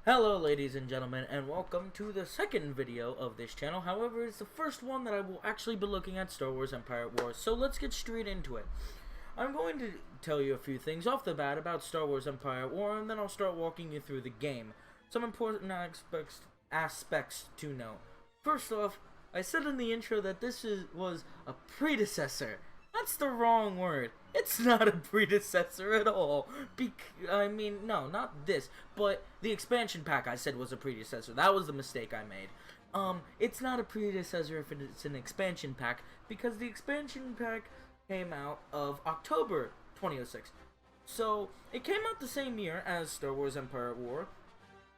Hello ladies and gentlemen, and welcome to the second video of this channel. However, it's the first one that I will actually be looking at Star Wars Empire at War, so let's get straight into it. I'm going to tell you a few things off the bat about Star Wars Empire at War, and then I'll start walking you through the game. Some important aspects to note. First off, I said in the intro that was a predecessor. That's the wrong word. It's not a predecessor at all. No, not this, but the expansion pack I said was a predecessor. That was the mistake I made. It's not a predecessor if it's an expansion pack, because the expansion pack came out of October 2006. So, it came out the same year as Star Wars Empire at War,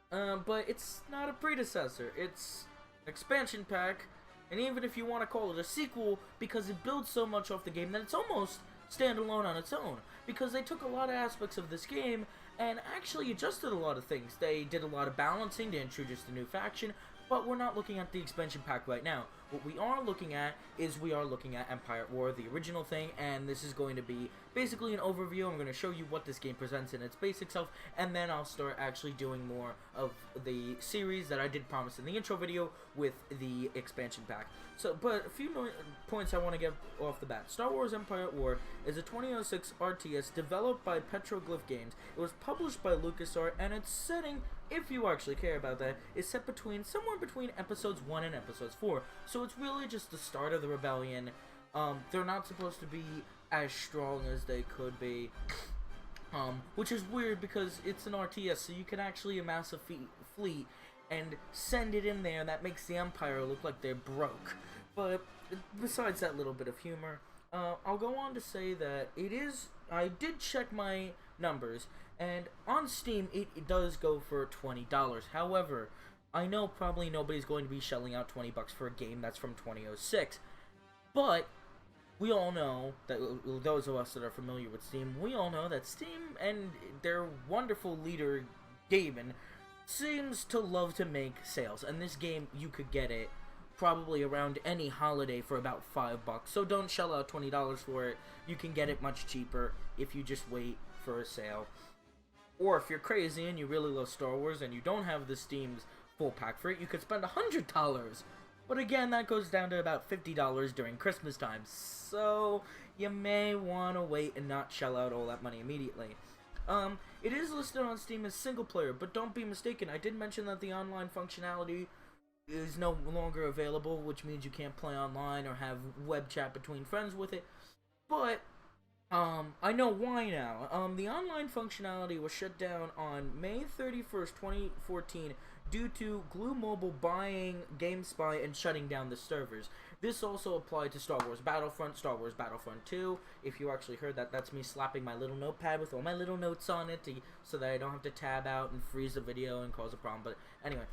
but it's not a predecessor. It's an expansion pack. And even if you want to call it a sequel, because it builds so much off the game that it's almost standalone on its own. Because they took a lot of aspects of this game and actually adjusted a lot of things. They did a lot of balancing to introduce the new faction, but we're not looking at the expansion pack right now. What we are looking at is Empire at War, the original thing, and this is going to be basically an overview. I'm going to show you what this game presents in its basic self, and then I'll start actually doing more of the series that I did promise in the intro video with the expansion pack. But a few points I want to get off the bat. Star Wars Empire at War is a 2006 RTS developed by Petroglyph Games. It was published by LucasArts, and its setting, if you actually care about that, is set somewhere between episodes 1 and episodes 4. So it's really just the start of the rebellion. They're not supposed to be as strong as they could be. Which is weird because it's an RTS, so you can actually amass a fleet and send it in there. That makes the Empire look like they're broke. But besides that little bit of humor, I'll go on to say that I did check my numbers, and on Steam it does go for $20. However, I know probably nobody's going to be shelling out $20 for a game that's from 2006, but we all know that, those of us that are familiar with Steam, we all know that Steam and their wonderful leader, Gavin, seems to love to make sales, and this game, you could get it probably around any holiday for about $5, so don't shell out $20 for it. You can get it much cheaper if you just wait for a sale. Or if you're crazy and you really love Star Wars and you don't have the Steam's full pack for it, you could spend $100. But again, that goes down to about $50 during Christmas time, so you may want to wait and not shell out all that money immediately. It is listed on Steam as single player, but don't be mistaken, I did mention that the online functionality is no longer available, which means you can't play online or have web chat between friends with it, but I know why now. The online functionality was shut down on May 31st, 2014 due to Glue Mobile buying GameSpy and shutting down the servers. This also applied to Star Wars Battlefront, Star Wars Battlefront 2. If you actually heard that, that's me slapping my little notepad with all my little notes on it so that I don't have to tab out and freeze the video and cause a problem. But anyway,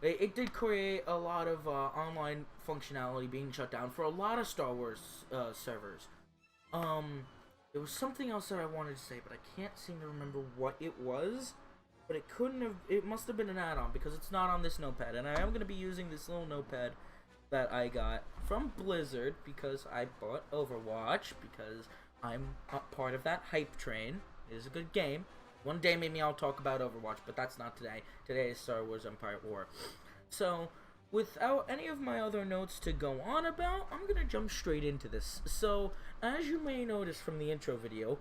it did create a lot of online functionality being shut down for a lot of Star Wars servers. There was something else that I wanted to say, but I can't seem to remember what it was. But it must have been an add-on, because it's not on this notepad. And I am going to be using this little notepad that I got from Blizzard, because I bought Overwatch, because I'm a part of that hype train. It is a good game. One day maybe I'll talk about Overwatch, but that's not today. Today is Star Wars Empire at War. So, without any of my other notes to go on about, I'm going to jump straight into this. So, as you may notice from the intro video,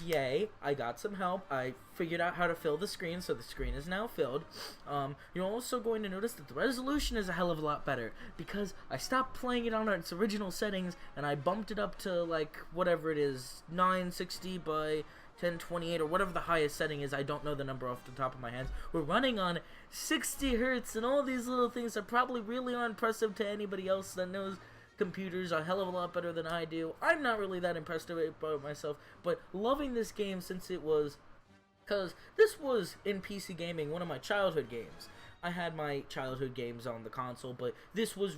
yay, I got some help. I figured out how to fill the screen, so the screen is now filled. You're also going to notice that the resolution is a hell of a lot better, because I stopped playing it on its original settings, and I bumped it up to, like, whatever it is, 960 by 1028, or whatever the highest setting is. I don't know the number off the top of my head. We're running on 60 hertz, and all these little things are probably really unimpressive to anybody else that knows computers a hell of a lot better than I do. I'm not really that impressed with it by myself, but loving this game because this was in PC gaming one of my childhood games. I had my childhood games on the console, but this was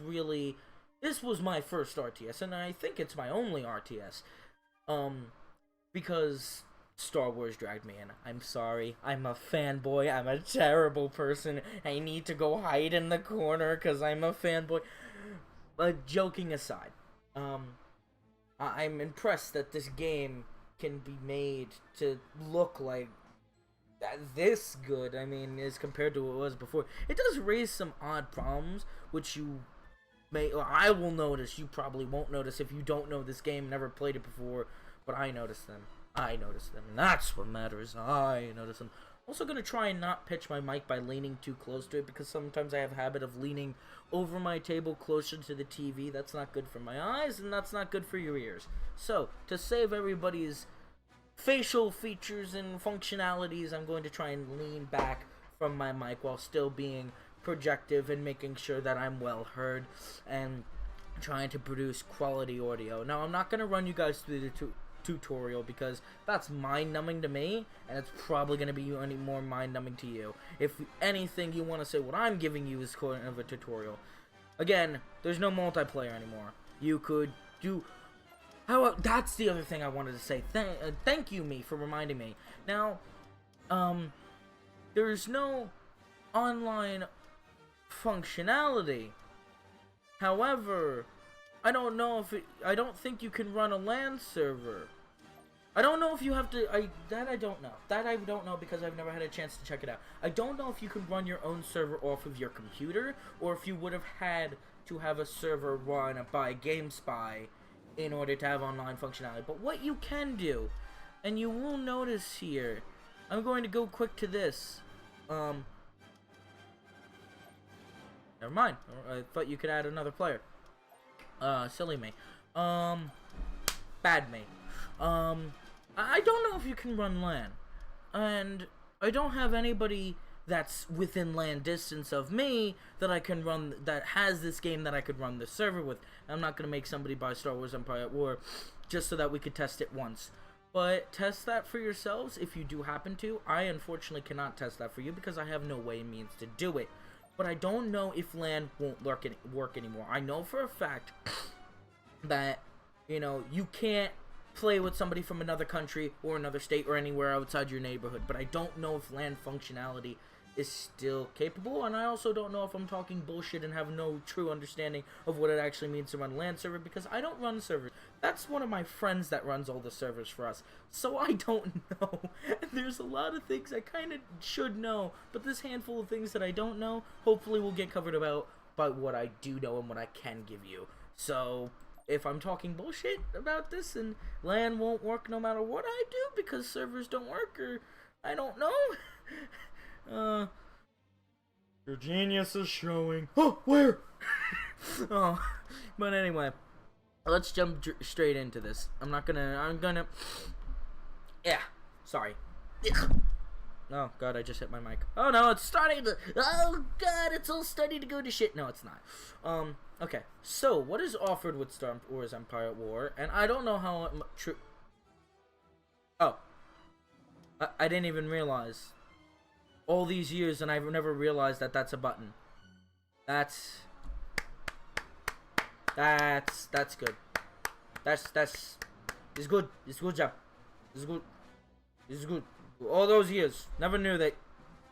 my first RTS, and I think it's my only RTS, because Star Wars dragged me in. I'm sorry. I'm a fanboy. I'm a terrible person. I need to go hide in the corner because I'm a fanboy. But joking aside, I'm impressed that this game can be made to look like this good. I mean, as compared to what it was before. It does raise some odd problems, which you may, or I will notice. You probably won't notice if you don't know this game, never played it before, but I noticed them. I noticed them, and that's what matters. I notice them. Also gonna try and not pitch my mic by leaning too close to it, because sometimes I have a habit of leaning over my table closer to the TV. That's not good for my eyes, and that's not good for your ears. So, to save everybody's facial features and functionalities, I'm going to try and lean back from my mic while still being projective and making sure that I'm well heard and trying to produce quality audio. Now, I'm not going to run you guys through the tutorial, because that's mind-numbing to me, and it's probably going to be any more mind-numbing to you. If anything, you want to say what I'm giving you is kind of a tutorial. Again, there's no multiplayer anymore. You could do... that's the other thing I wanted to say. Thank you, me, for reminding me. Now, there's no online functionality. However, I don't know if I don't think you can run a LAN server. I don't know if you have to. I don't know. That I don't know, because I've never had a chance to check it out. I don't know if you can run your own server off of your computer, or if you would have had to have a server run by GameSpy in order to have online functionality. But what you can do, and you will notice here, I'm going to go quick to this. Never mind. I thought you could add another player. Silly me. Bad me. I don't know if you can run LAN. And I don't have anybody that's within LAN distance of me that I can run, that has this game that I could run the server with. I'm not going to make somebody buy Star Wars Empire at War just so that we could test it once. But test that for yourselves if you do happen to. I unfortunately cannot test that for you because I have no way and means to do it. But I don't know if LAN won't work anymore. I know for a fact that, you know, you can't play with somebody from another country or another state or anywhere outside your neighborhood. But I don't know if LAN functionality is still capable, and I also don't know if I'm talking bullshit and have no true understanding of what it actually means to run a LAN server, because I don't run servers. That's one of my friends that runs all the servers for us, so I don't know. And there's a lot of things I kind of should know, but this handful of things that I don't know, hopefully will get covered about by what I do know and what I can give you. So if I'm talking bullshit about this and LAN won't work no matter what I do because servers don't work, or I don't know, your genius is showing. Oh, where? Oh, but anyway, let's jump straight into this. I'm gonna, yeah, sorry. Oh, God, I just hit my mic. Oh, no, it's starting to, oh, God, it's all starting to go to shit. No, it's not. Okay, so, what is offered with Star Wars Empire at War, and I don't know how true. Oh, I didn't even realize. All these years, and I've never realized that that's a button. That's good. It's good. It's good job. It's good. It's good. All those years, never knew that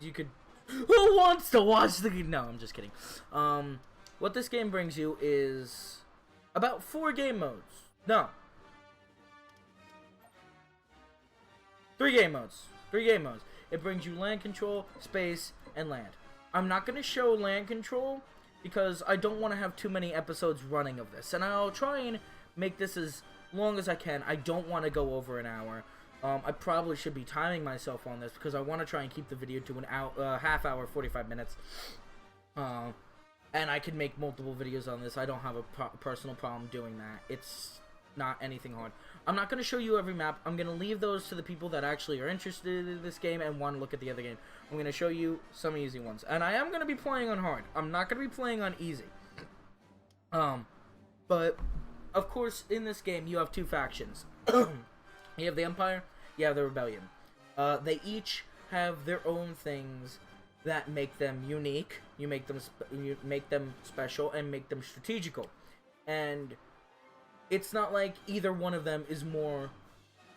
you could. Who wants to watch the? No, I'm just kidding. What this game brings you is about 4 game modes. No. 3 game modes. 3 game modes. It brings you land control, space, and land. I'm not going to show land control because I don't want to have too many episodes running of this. And I'll try and make this as long as I can. I don't want to go over an hour. I probably should be timing myself on this because I want to try and keep the video to an hour, half hour, 45 minutes. And I can make multiple videos on this. I don't have a personal problem doing that. It's not anything hard. I'm not going to show you every map. I'm going to leave those to the people that actually are interested in this game and want to look at the other game. I'm going to show you some easy ones. And I am going to be playing on hard. I'm not going to be playing on easy. But, of course, in this game, you have 2 factions. You have the Empire, you have the Rebellion. They each have their own things that make them unique. You make them special and make them strategical. And it's not like either one of them is more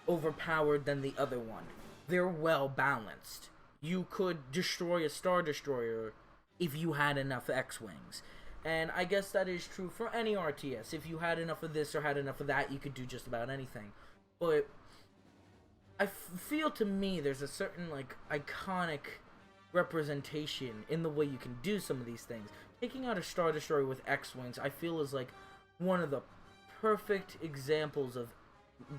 overpowered than the other one. They're well balanced. You could destroy a Star Destroyer if you had enough X-Wings. And I guess that is true for any RTS. If you had enough of this or had enough of that, you could do just about anything. But feel to me there's a certain like iconic representation in the way you can do some of these things. Taking out a Star Destroyer with X-Wings, I feel is like one of the perfect examples of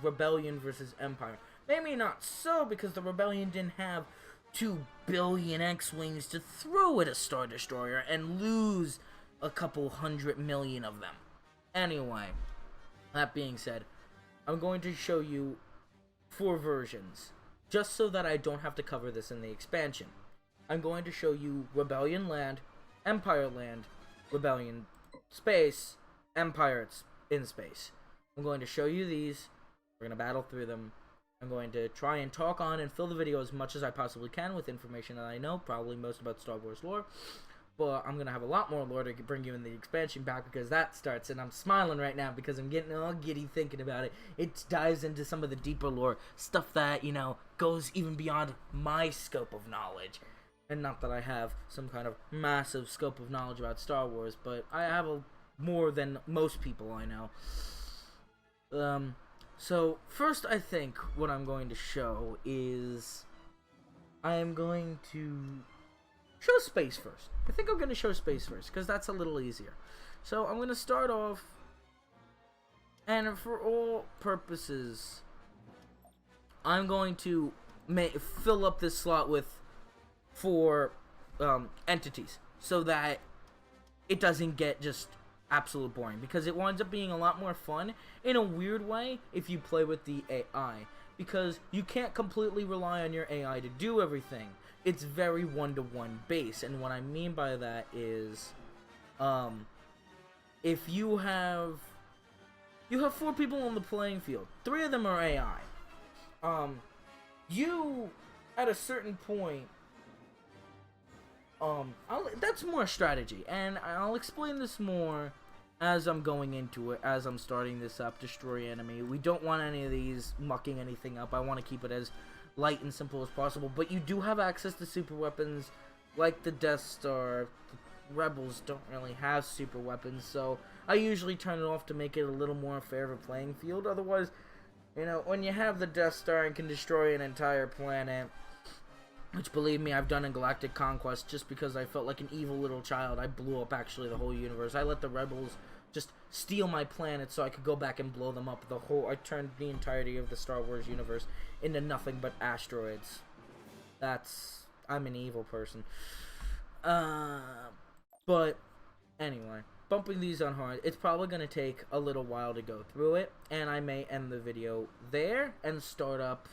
Rebellion versus Empire. Maybe not so, because the Rebellion didn't have 2 billion X-Wings to throw at a Star Destroyer and lose a couple 100 million of them. Anyway, that being said, I'm going to show you 4 versions, just so that I don't have to cover this in the expansion. I'm going to show you Rebellion Land, Empire Land, Rebellion Space, Empire in Space. I'm going to show you these. We're going to battle through them. I'm going to try and talk on and fill the video as much as I possibly can with information that I know, probably most about Star Wars lore. But I'm going to have a lot more lore to bring you in the expansion pack, because that starts, and I'm smiling right now because I'm getting all giddy thinking about it. It dives into some of the deeper lore, stuff that, you know, goes even beyond my scope of knowledge. And not that I have some kind of massive scope of knowledge about Star Wars, but I have more than most people I know. So, first I think what I'm going to show is I am going to show space first. I think I'm going to show space first, because that's a little easier. So, I'm going to start off, and for all purposes, I'm going to fill up this slot with 4 entities, so that it doesn't get just absolute boring, because it winds up being a lot more fun in a weird way if you play with the AI, because you can't completely rely on your AI to do everything. It's very one-to-one base, and what I mean by that is if you have 4 people on the playing field, 3 of them are AI. You at a certain point, that's more strategy, and I'll explain this more as I'm going into it, as I'm starting this up. Destroy enemy. We don't want any of these mucking anything up. I want to keep it as light and simple as possible, but you do have access to super weapons, like the Death Star. The Rebels don't really have super weapons, so I usually turn it off to make it a little more fair of a playing field. Otherwise, you know, when you have the Death Star and can destroy an entire planet, which, believe me, I've done in Galactic Conquest, just because I felt like an evil little child. I blew up, actually, the whole universe. I let the Rebels just steal my planet so I could go back and blow them up. I turned the entirety of the Star Wars universe into nothing but asteroids. I'm an evil person. But, anyway, bumping these on hard, it's probably going to take a little while to go through it, and I may end the video there and start up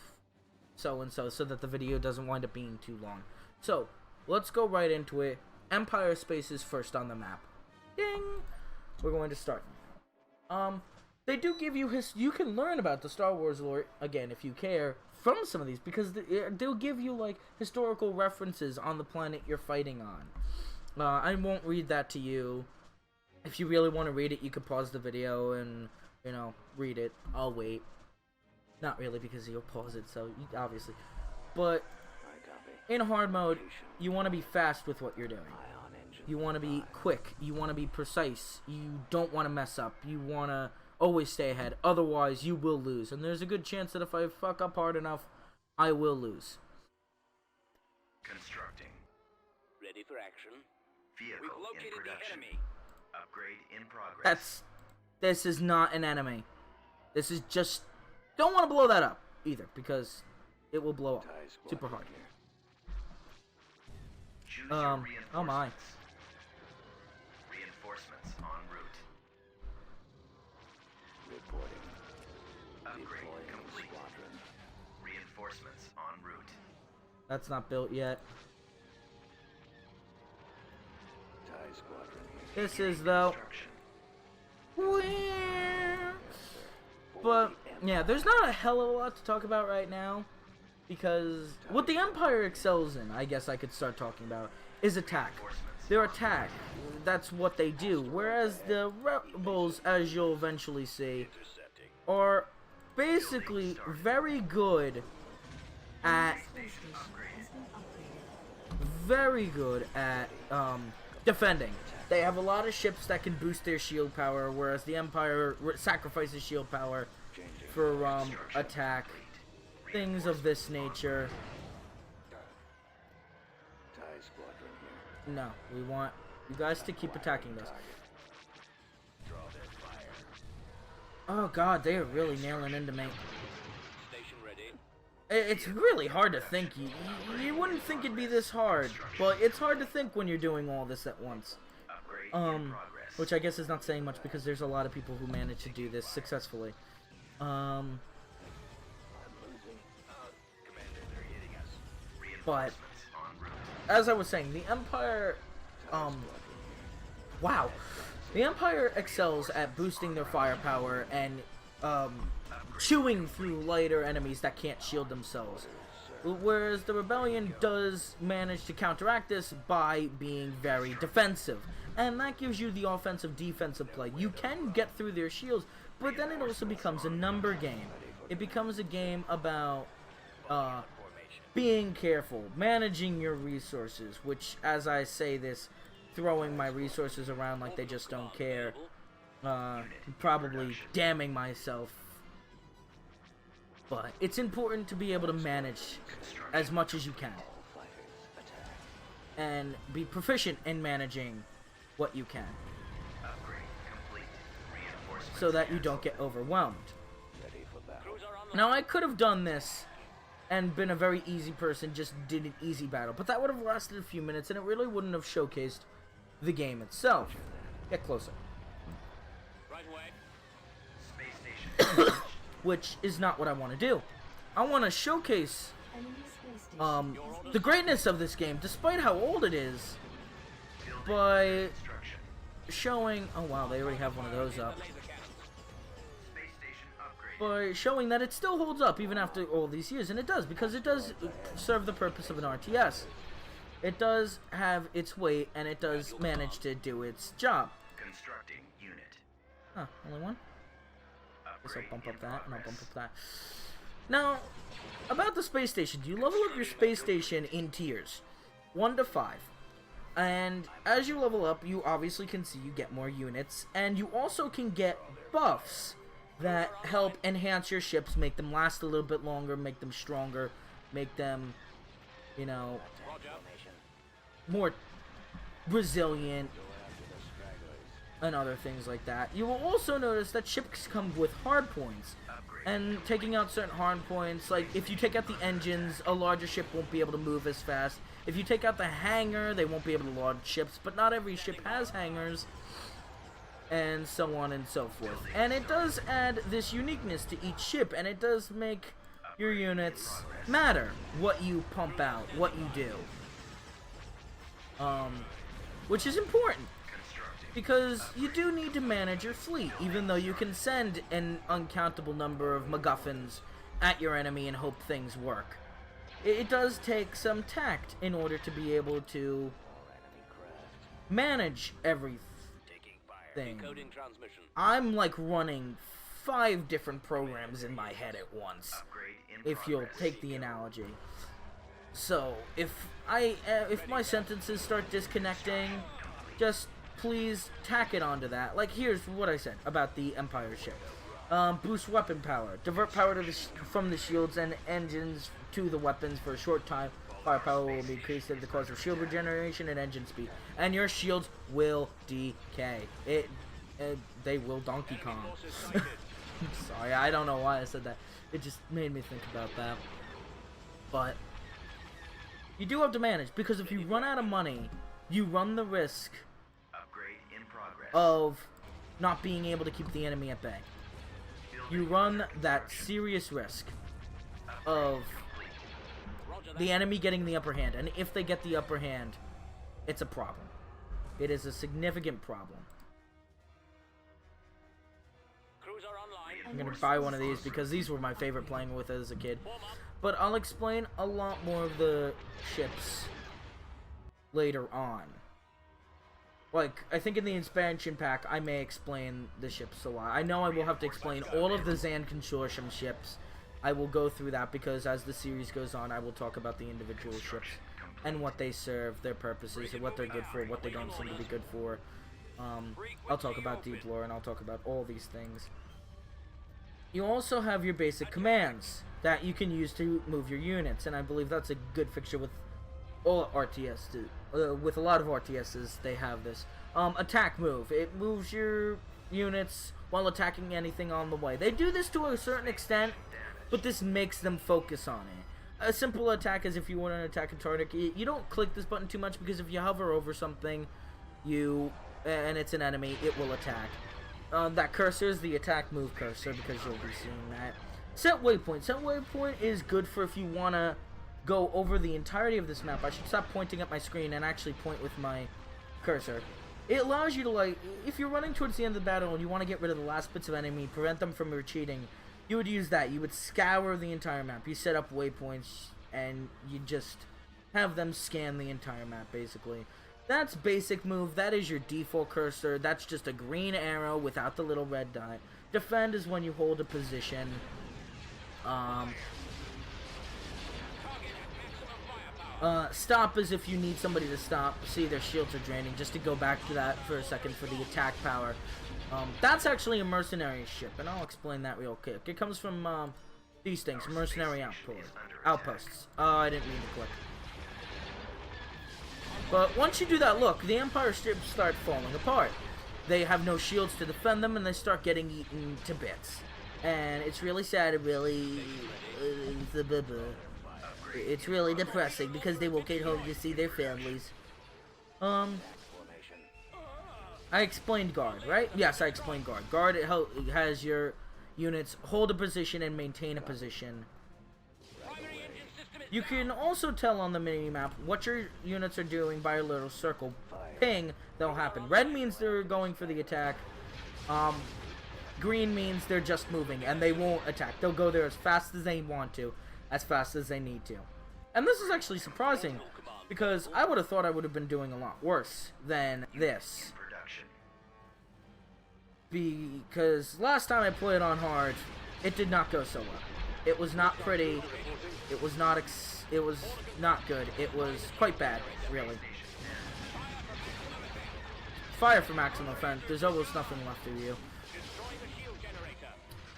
so-and-so, so that the video doesn't wind up being too long. So, let's go right into it. Empire Space is first on the map. Ding! We're going to start. They do give you you can learn about the Star Wars lore, again, if you care, from some of these, because they'll give you, like, historical references on the planet you're fighting on. I won't read that to you. If you really want to read it, you can pause the video and, you know, read it. I'll wait. Not really, because you'll pause it, so obviously. But in hard mode, you want to be fast with what you're doing. You want to be quick. You want to be precise. You don't want to mess up. You want to always stay ahead. Otherwise, you will lose. And there's a good chance that if I fuck up hard enough, I will lose. Constructing. Ready for action. Vehicle We've located in production. the enemy. Upgrade in progress. This is not an enemy. This is just... Don't want to blow that up, either, because it will blow up super hard. Choose your reinforcements. Oh my. Reinforcements en route. Reporting. Upgrade Deploying complete. squadron. Reinforcements en route. That's not built yet. TIE squadron here. This is, though. But, yeah, there's not a hell of a lot to talk about right now, because what the Empire excels in, I guess I could start talking about, is attack. Their attack, that's what they do, whereas the Rebels, as you'll eventually see, are basically very good at defending. They have a lot of ships that can boost their shield power, whereas the Empire sacrifices shield power for attack. things of this nature. TIE squadron here. No, we want you guys to keep attacking this. Draw their fire. Oh god, they are really nailing into me. Station ready. It's really hard to think. You wouldn't think it'd be this hard, but it's hard to think when you're doing all this at once. Upgrade in progress. Which I guess is not saying much because there's a lot of people who manage to do this successfully. I'm losing. Commander, they're hitting us. But Reinforcements en route. as I was saying, the Empire, wow, the Empire excels at boosting their firepower and chewing through lighter enemies that can't shield themselves. Whereas the Rebellion does manage to counteract this by being very defensive. And that gives you the offensive-defensive play. You can get through their shields, but then it also becomes a number game. It becomes a game about being careful, managing your resources, which, as I say this, throwing my resources around like they just don't care, probably damning myself. But it's important to be able to manage as much as you can and be proficient in managing what you can Upgrade complete. Reinforcements so that you don't get overwhelmed. Ready for battle. Now, I could have done this and been a very easy person, just did an easy battle, but that would have lasted a few minutes and it really wouldn't have showcased the game itself. Get closer. Right away. Space station. Which is not what I want to do. I want to showcase the greatness of this game, despite how old it is, by Construction. showing... Oh wow, they already have one of those up. Space station upgrade. By showing that it still holds up even after all these years, and it does, because it does serve the purpose of an RTS. It does have its weight, and it does manage to do its job. Constructing unit. Huh, only one? Guess I'll Upgrade bump in up that, and I'll bump progress. up that. Now, about the space station, you level up your space station in tiers, 1 to 5. And as you level up, you obviously can see you get more units, and you also can get buffs that help enhance your ships, make them last a little bit longer, make them stronger, make them, you know, more resilient, and other things like that. You will also notice that ships come with hard points, and taking out certain hard points, like if you take out the engines, a larger ship won't be able to move as fast. If you take out the hangar, they won't be able to launch ships, but not every ship has hangars, and so on and so forth. And it does add this uniqueness to each ship, and it does make your units matter, what you pump out, what you do. Which is important, because you do need to manage your fleet, even though you can send an uncountable number of MacGuffins at your enemy and hope things work. It does take some tact in order to be able to manage everything. Decoding transmission. I'm like running 5 different programs in my head at once, Upgrade in if you'll progress. take the analogy. So, if my sentences start disconnecting, just please tack it onto that. Like, here's what I said about the Empire ship. Boost weapon power. Divert power to from the shields and engines to the weapons for a short time. Firepower will be increased at the cost of shield regeneration and engine speed. And your shields will decay. They will Donkey Kong. Sorry, I don't know why I said that. It just made me think about that. But you do have to manage, because if you run out of money, you run the risk Upgrade in progress. of not being able to keep the enemy at bay. You run that serious risk of the enemy getting the upper hand, and if they get the upper hand, it's a problem. It is a significant problem. Crews are online. I'm gonna buy one of these because these were my favorite playing with as a kid. But I'll explain a lot more of the ships later on. Like, I think in the expansion pack, I may explain the ships a lot. I know I will have to explain all of the Zan Consortium ships. I will go through that because as the series goes on, I will talk about the individual ships and what they serve, their purposes, and what they're good for, what they don't seem to be good for. I'll talk about Deep Lore, and I'll talk about all these things. You also have your basic commands that you can use to move your units, and I believe that's a good fixture with all RTS. With a lot of RTSs, they have this. Attack move. It moves your units while attacking anything on the way. They do this to a certain extent, but this makes them focus on it. A simple attack is if you want to attack a target, you don't click this button too much, because if you hover over something, and it's an enemy, it will attack. That cursor is the attack move cursor, because you'll be seeing that. Set waypoint. Set waypoint is good for if you want to go over the entirety of this map. I should stop pointing at my screen and actually point with my cursor. It allows you to, like, if you're running towards the end of the battle and you want to get rid of the last bits of enemy, prevent them from retreating, you would use that. You would scour the entire map. You set up waypoints, and you just have them scan the entire map, basically. That's basic move. That is your default cursor. That's just a green arrow without the little red dot. Defend is when you hold a position. Stop is if you need somebody to stop. See, their shields are draining. Just to go back to that for a second for the attack power. That's actually a mercenary ship, and I'll explain that real quick. It comes from these things, mercenary outposts. I didn't mean to click. But once you do that, look, the Empire ships start falling apart. They have no shields to defend them, and they start getting eaten to bits. And it's really sad, and really... it's really depressing, because they won't get home to see their families. I explained guard, right? Yes, I explained guard. Guard, it has your units hold a position and maintain a position. You can also tell on the mini-map what your units are doing by a little circle. Ping, that'll happen. Red means they're going for the attack. Green means they're just moving, and they won't attack. They'll go there as fast as they want to, as fast as they need to. And this is actually surprising, because I would have thought I would have been doing a lot worse than this. Because last time I played on hard, it did not go so well. It was not pretty. It was not good. It was quite bad, really. Fire for maximum offense. There's almost nothing left of you.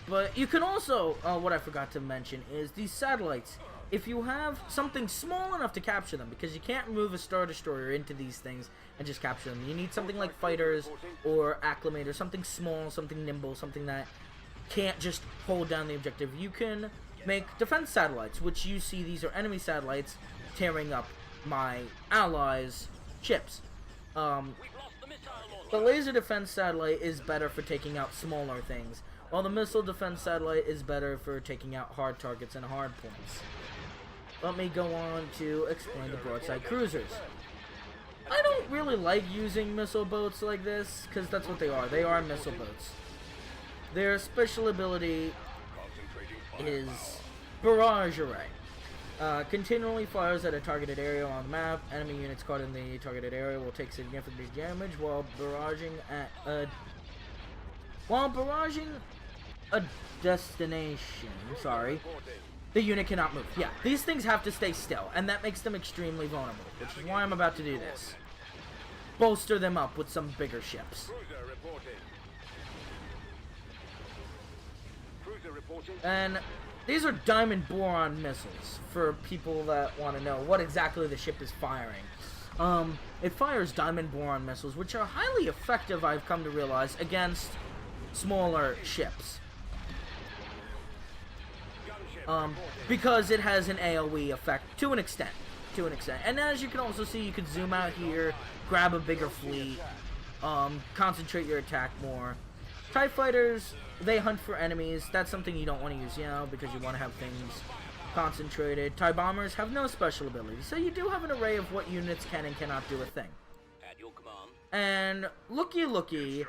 But you can also, what I forgot to mention is these satellites. If you have something small enough to capture them, because you can't move a Star Destroyer into these things and just capture them. You need something like fighters or acclimators, something small, something nimble, something that can't just hold down the objective. You can make defense satellites, which you see these are enemy satellites tearing up my allies' ships. The laser defense satellite is better for taking out smaller things, while the missile defense satellite is better for taking out hard targets and hard points. Let me go on to explain the broadside cruisers. I don't really like using missile boats like this, because that's what they are. They are missile boats. Their special ability is Barrage Array. Continually fires at a targeted area on the map. Enemy units caught in the targeted area will take significant damage while barraging a destination. Sorry. The unit cannot move. Yeah, these things have to stay still, and that makes them extremely vulnerable, which is why I'm about to do this. Bolster them up with some bigger ships. And these are diamond boron missiles, for people that want to know what exactly the ship is firing. It fires diamond boron missiles, which are highly effective, I've come to realize, against smaller ships. Because it has an AoE effect to an extent. And as you can also see, you can zoom out here, grab a bigger fleet, concentrate your attack more. TIE fighters, they hunt for enemies. That's something you don't want to use, because you want to have things concentrated. TIE bombers have no special abilities, so you do have an array of what units can and cannot do a thing. At your command. And looky,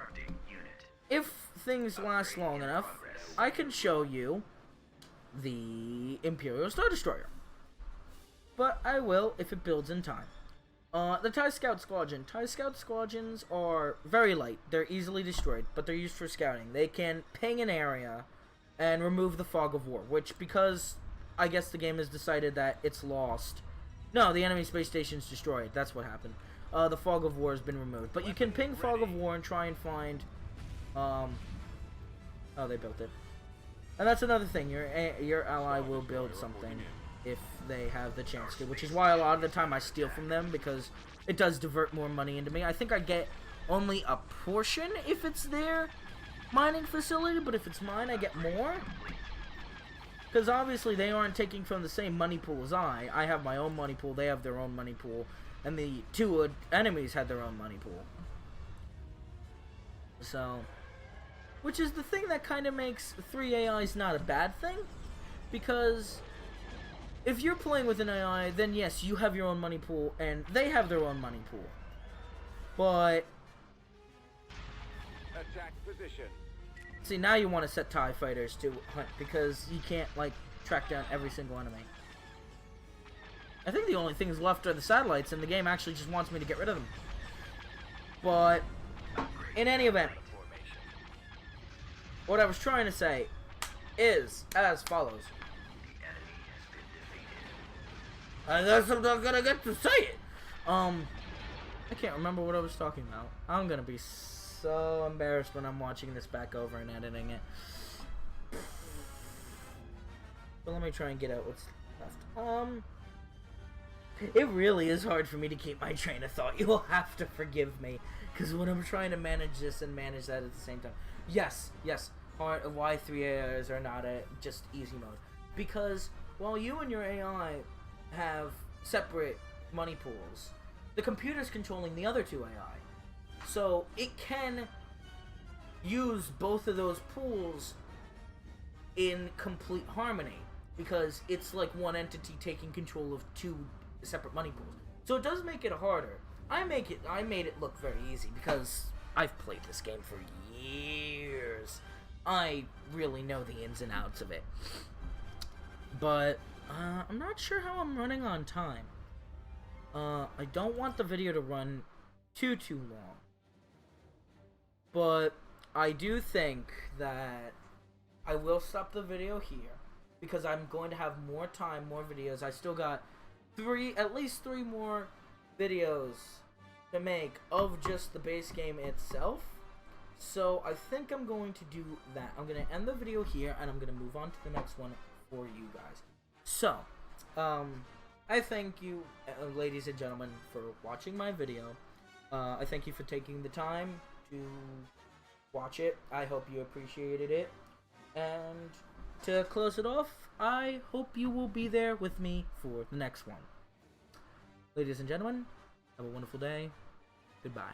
if things last long enough, I can show you the Imperial Star Destroyer. But I will if it builds in time. The TIE Scout Squadron. TIE Scout Squadrons are very light. They're easily destroyed, but they're used for scouting. They can ping an area and remove the Fog of War, which, because I guess the game has decided that it's lost. No, the enemy space station's destroyed. That's what happened. The Fog of War has been removed. But you can ping Fog of War and try and find... oh, they built it. And that's another thing. Your ally will build something if they have the chance to, which is why a lot of the time I steal from them, because it does divert more money into me. I think I get only a portion if it's their mining facility, but if it's mine, I get more. Because obviously they aren't taking from the same money pool as I. I have my own money pool, they have their own money pool, and the two enemies had their own money pool. So, which is the thing that kind of makes 3 AIs not a bad thing, because if you're playing with an AI, then yes, you have your own money pool, and they have their own money pool. But Attack position. see, now you want to set TIE fighters to hunt, because you can't, like, track down every single enemy. I think the only things left are the satellites, and the game actually just wants me to get rid of them. But in any event, what I was trying to say is as follows. I guess I'm not gonna get to say it. I can't remember what I was talking about. I'm gonna be so embarrassed when I'm watching this back over and editing it. But let me try and get out what's left. It really is hard for me to keep my train of thought. You will have to forgive me, because when I'm trying to manage this and manage that at the same time. Yes, hard. Why 3 AIs are not a just easy mode? Because while you and your AI have separate money pools, the computer's controlling the other 2 AI. So it can use both of those pools in complete harmony, because it's like one entity taking control of 2 separate money pools. So it does make it harder. I made it look very easy because I've played this game for years. I really know the ins and outs of it. But I'm not sure how I'm running on time. I don't want the video to run too long. But I do think that I will stop the video here, because I'm going to have more time, more videos. I still got at least 3 more videos to make of just the base game itself. So I think I'm going to do that. I'm going to end the video here, and I'm going to move on to the next one for you guys. So, I thank you, ladies and gentlemen, for watching my video. I thank you for taking the time to watch it. I hope you appreciated it. And to close it off, I hope you will be there with me for the next one. Ladies and gentlemen, have a wonderful day. Goodbye.